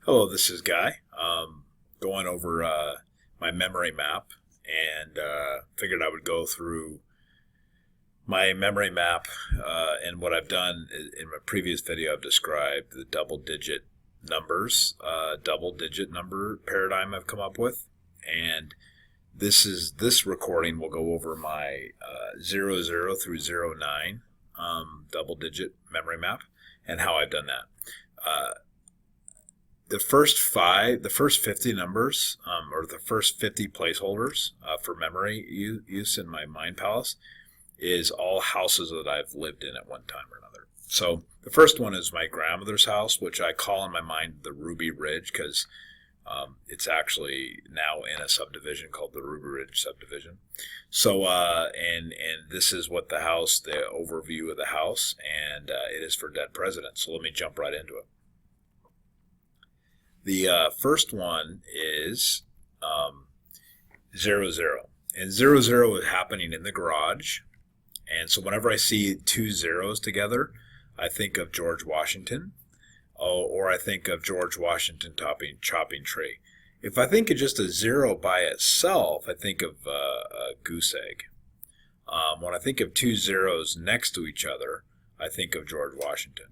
Hello, this is Guy. Going over my memory map, and figured I would go through my memory map. And what I've done in my previous video, I've described the double-digit numbers, double-digit number paradigm I've come up with, and this recording will go over my 00 through 09 double-digit memory map and how I've done that. The first 50 numbers, or the first 50 placeholders for memory use in my mind palace is all houses that I've lived in at one time or another. So the first one is my grandmother's house, which I call in my mind the Ruby Ridge because it's actually now in a subdivision called the Ruby Ridge subdivision. So and this is what the overview of the house, and it is for dead presidents. So let me jump right into it. The first one is 00. And 00 is happening in the garage. And so whenever I see two zeros together, I think of George Washington. Or I think of George Washington chopping tree. If I think of just a zero by itself, I think of a goose egg. When I think of two zeros next to each other, I think of George Washington.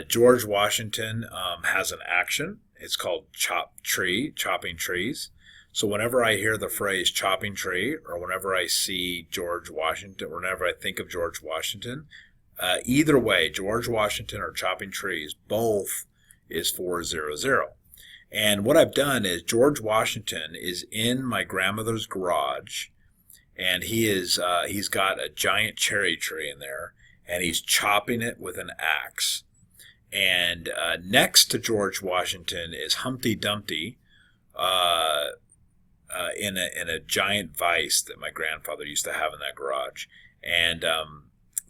George Washington has an action. It's called chopping trees. So whenever I hear the phrase chopping tree, or whenever I see George Washington, whenever I think of George Washington, either way, George Washington or chopping trees, both is 400. And what I've done is George Washington is in my grandmother's garage, and he's got a giant cherry tree in there, and he's chopping it with an axe. And next to George Washington is Humpty Dumpty in a giant vise that my grandfather used to have in that garage. And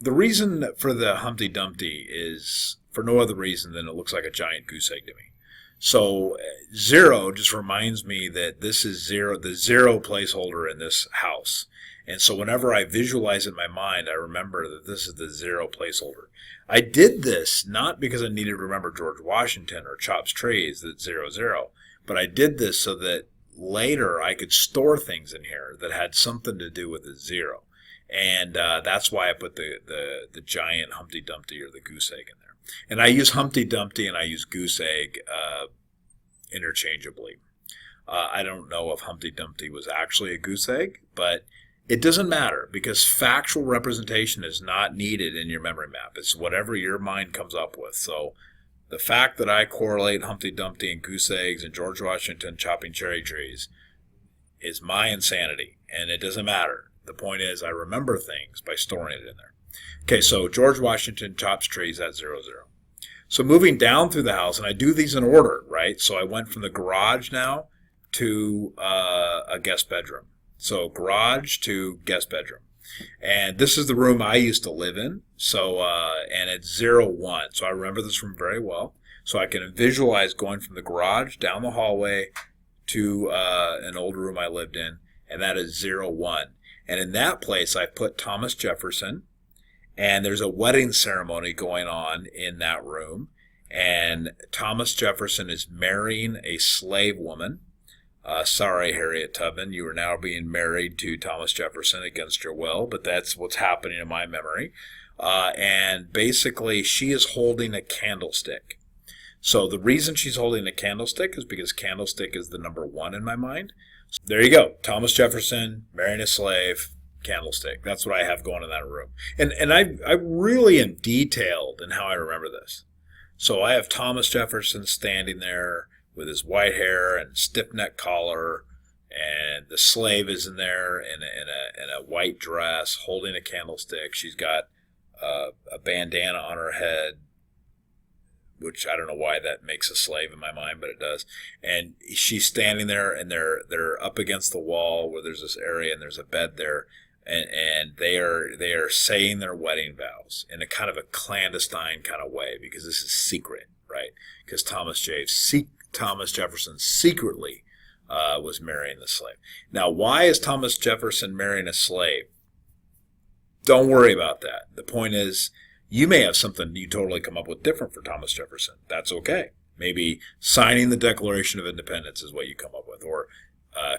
the reason for the Humpty Dumpty is for no other reason than it looks like a giant goose egg to me. So 0 just reminds me that this is the zero placeholder in this house. And so whenever I visualize in my mind, I remember that this is the 0 placeholder. I did this not because I needed to remember George Washington or chops trees, that's 00, but I did this so that later I could store things in here that had something to do with the 0. And that's why I put the giant Humpty Dumpty or the goose egg in there. And I use Humpty Dumpty and I use goose egg interchangeably. I don't know if Humpty Dumpty was actually a goose egg, but it doesn't matter because factual representation is not needed in your memory map. It's whatever your mind comes up with. So the fact that I correlate Humpty Dumpty and goose eggs and George Washington chopping cherry trees is my insanity, and it doesn't matter. The point is I remember things by storing it in there. Okay, so George Washington chops trees at 00. So moving down through the house, and I do these in order, right? So I went from the garage now to a guest bedroom. So garage to guest bedroom. And this is the room I used to live in. So, and it's 01. So I remember this room very well. So I can visualize going from the garage down the hallway to an old room I lived in, and that is 01. And in that place, I put Thomas Jefferson, and there's a wedding ceremony going on in that room. And Thomas Jefferson is marrying a slave woman. Sorry, Harriet Tubman, you are now being married to Thomas Jefferson against your will, but that's what's happening in my memory. And basically, she is holding a candlestick. So the reason she's holding a candlestick is because candlestick is the number 1 in my mind. So there you go. Thomas Jefferson, marrying a slave, candlestick. That's what I have going in that room. And I really am detailed in how I remember this. So I have Thomas Jefferson standing there with his white hair and stiff neck collar, and the slave is in there in a white dress holding a candlestick. She's got a bandana on her head, which I don't know why that makes a slave in my mind, but it does. And she's standing there, and they're up against the wall where there's this area, and there's a bed there, and they are saying their wedding vows in a kind of a clandestine kind of way because this is secret, right? Because Thomas Jefferson secretly was marrying the slave. Now, why is Thomas Jefferson marrying a slave? Don't worry about that. The point is, you may have something you totally come up with different for Thomas Jefferson. That's okay, Maybe signing the Declaration of Independence is what you come up with, or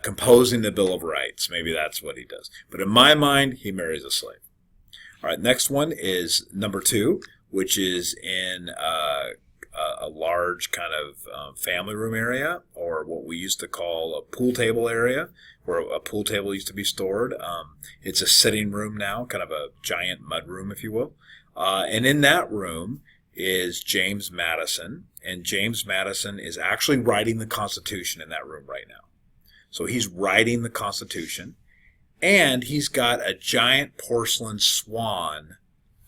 composing the Bill of Rights. Maybe that's what he does. But in my mind, he marries a slave. All right, next one is number 2, which is in a large kind of family room area, or what we used to call a pool table area, where a pool table used to be stored. It's a sitting room now, kind of a giant mud room, if you will. And in that room is James Madison, and James Madison is actually writing the Constitution in that room right now. So he's writing the Constitution, and he's got a giant porcelain swan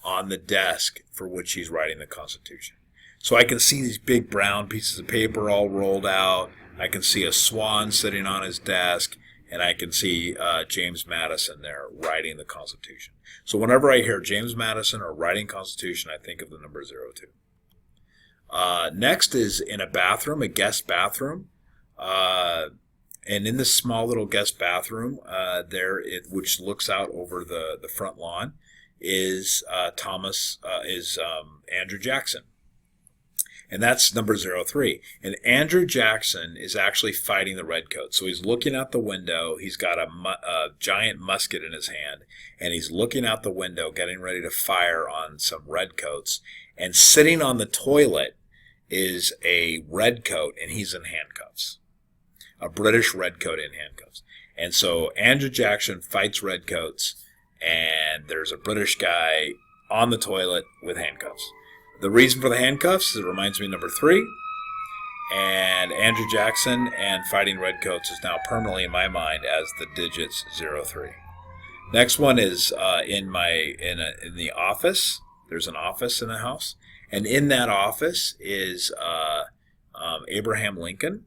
on the desk for which he's writing the Constitution. So I can see these big brown pieces of paper all rolled out. I can see a swan sitting on his desk, and I can see James Madison there writing the Constitution. So whenever I hear James Madison or writing Constitution, I think of the number 02. Next is in a bathroom, a guest bathroom. And in this small little guest bathroom, which looks out over the front lawn, is Andrew Jackson. And that's number 03. And Andrew Jackson is actually fighting the redcoats. So he's looking out the window. He's got a giant musket in his hand, and he's looking out the window, getting ready to fire on some redcoats. And sitting on the toilet is a redcoat, and he's in handcuffs. A British redcoat in handcuffs. And so Andrew Jackson fights redcoats, and there's a British guy on the toilet with handcuffs. The reason for the handcuffs is it reminds me of number 3. And Andrew Jackson and fighting redcoats is now permanently in my mind as the digits 03. Next one is in the office. There's an office in the house. And in that office is Abraham Lincoln.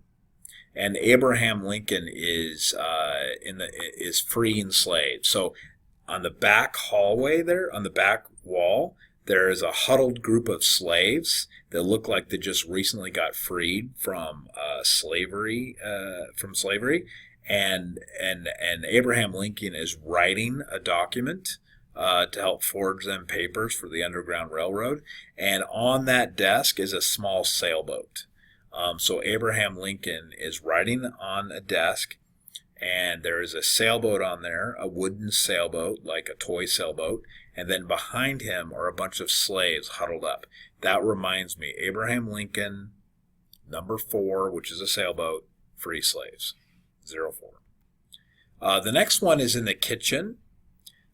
And Abraham Lincoln is freeing slaves. So on the back hallway there, on the back wall, there is a huddled group of slaves that look like they just recently got freed from slavery. And Abraham Lincoln is writing a document to help forge them papers for the Underground Railroad. And on that desk is a small sailboat. So Abraham Lincoln is writing on a desk, and there is a sailboat on there, a wooden sailboat, like a toy sailboat, and then behind him are a bunch of slaves huddled up. That reminds me, Abraham Lincoln, number 4, which is a sailboat, free slaves, 04. The next one is in the kitchen,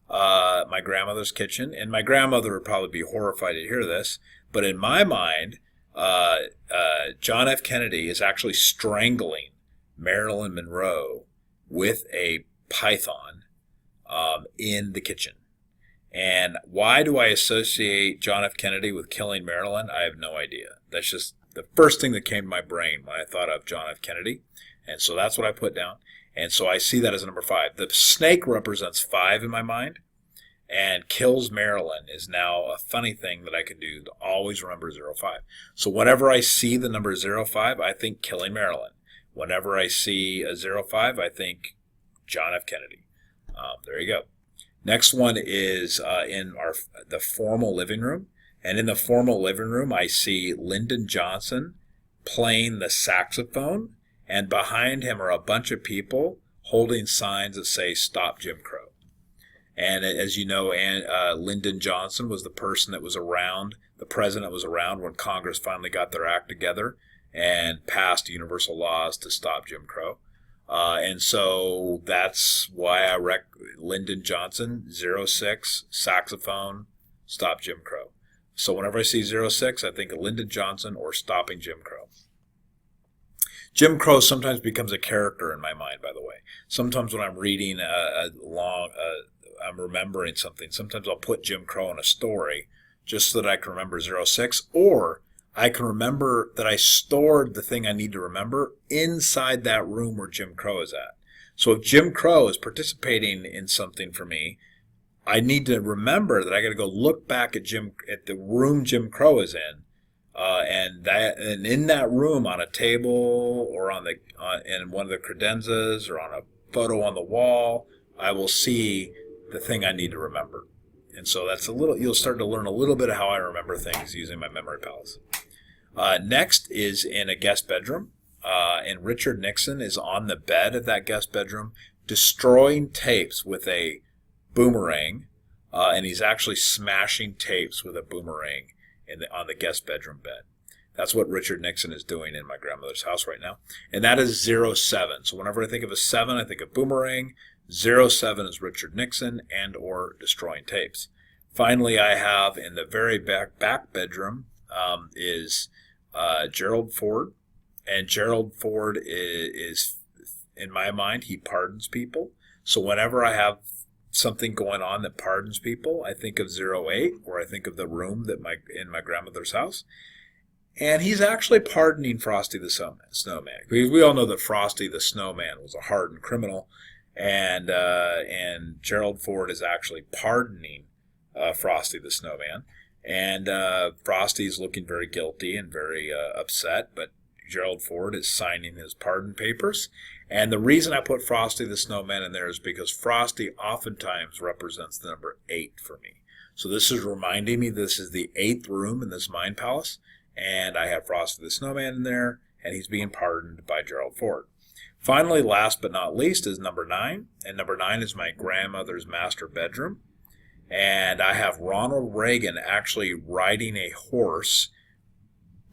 my grandmother's kitchen, and my grandmother would probably be horrified to hear this, but in my mind, John F. Kennedy is actually strangling Marilyn Monroe with a python in the kitchen. And why do I associate John F. Kennedy with killing Marilyn? I have no idea. That's just the first thing that came to my brain when I thought of John F. Kennedy. And so that's what I put down. And so I see that as a number 5. The snake represents 5 in my mind. And kills Marilyn is now a funny thing that I can do to always remember 05. So whenever I see the number 05, I think killing Marilyn. Whenever I see a 05, I think John F. Kennedy. There you go. Next one is in the formal living room. And in the formal living room, I see Lyndon Johnson playing the saxophone. And behind him are a bunch of people holding signs that say, "Stop Jim Crow." And as you know, Lyndon Johnson was the person that was around, the president that was around when Congress finally got their act together and passed universal laws to stop Jim Crow. And so that's why Lyndon Johnson, 06, saxophone, stop Jim Crow. So whenever I see 06, I think of Lyndon Johnson or stopping Jim Crow. Jim Crow sometimes becomes a character in my mind, by the way. Sometimes when I'm reading I'm remembering something. Sometimes I'll put Jim Crow in a story just so that I can remember 06, or I can remember that I stored the thing I need to remember inside that room where Jim Crow is at. So if Jim Crow is participating in something for me, I need to remember that I got to go look back at the room Jim Crow is in, and in that room on a table or in one of the credenzas or on a photo on the wall, I will see the thing I need to remember. And so you'll start to learn a little bit of how I remember things using my memory palace. Next is in a guest bedroom, and Richard Nixon is on the bed of that guest bedroom destroying tapes with a boomerang, and he's actually smashing tapes with a boomerang on the guest bedroom bed. That's what Richard Nixon is doing in my grandmother's house right now. And that is 07. So whenever I think of a 7, I think of boomerang. 07 is Richard Nixon and or destroying tapes. Finally, I have in the very back bedroom is Gerald Ford. And Gerald Ford is, in my mind, he pardons people. So whenever I have something going on that pardons people, I think of 08, or I think of the room in my grandmother's house. And he's actually pardoning Frosty the Snowman. We all know that Frosty the Snowman was a hardened criminal, and Gerald Ford is actually pardoning Frosty the Snowman. And Frosty's looking very guilty and very upset, but Gerald Ford is signing his pardon papers. And the reason I put Frosty the Snowman in there is because Frosty oftentimes represents the number 8 for me. So this is reminding me this is the 8th room in this mind palace. And I have Frosty the Snowman in there, and he's being pardoned by Gerald Ford. Finally, last but not least, is number 9. And number 9 is my grandmother's master bedroom. And I have Ronald Reagan actually riding a horse,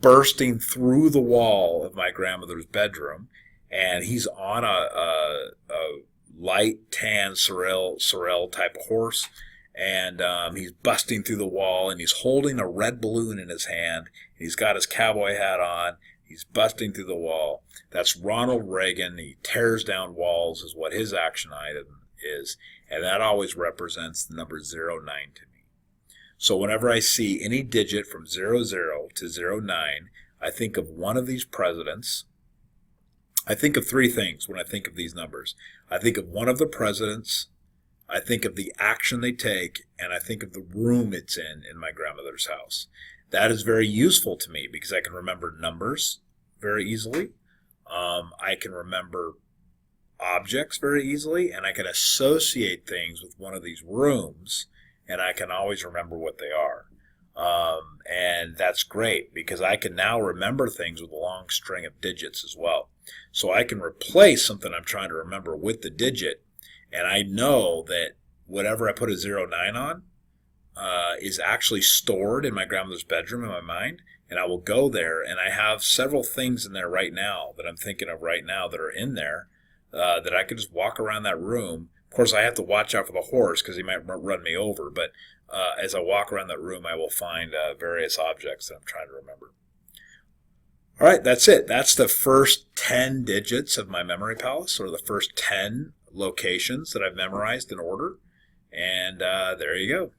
bursting through the wall of my grandmother's bedroom. And he's on a light tan sorrel type of horse. And he's busting through the wall, and he's holding a red balloon in his hand. He's got his cowboy hat on. He's busting through the wall. That's Ronald Reagan. He tears down walls is what his action item is. And that always represents the number 09 to me. So whenever I see any digit from 00 to 09, I think of one of these presidents. I think of 3 things when I think of these numbers. I think of one of the presidents, I think of the action they take, and I think of the room it's in my grandmother's house. That is very useful to me because I can remember numbers very easily. I can remember objects very easily, and I can associate things with one of these rooms, and I can always remember what they are. And that's great because I can now remember things with a long string of digits as well. So I can replace something I'm trying to remember with the digit. And I know that whatever I put a 09 on is actually stored in my grandmother's bedroom in my mind. And I will go there, and I have several things in there right now that I'm thinking of right now that are in there that I could just walk around that room. Of course, I have to watch out for the horse because he might run me over. But as I walk around that room, I will find various objects that I'm trying to remember. All right, that's it. That's the first 10 digits of my memory palace, or the first 10 locations that I've memorized in order. And there you go.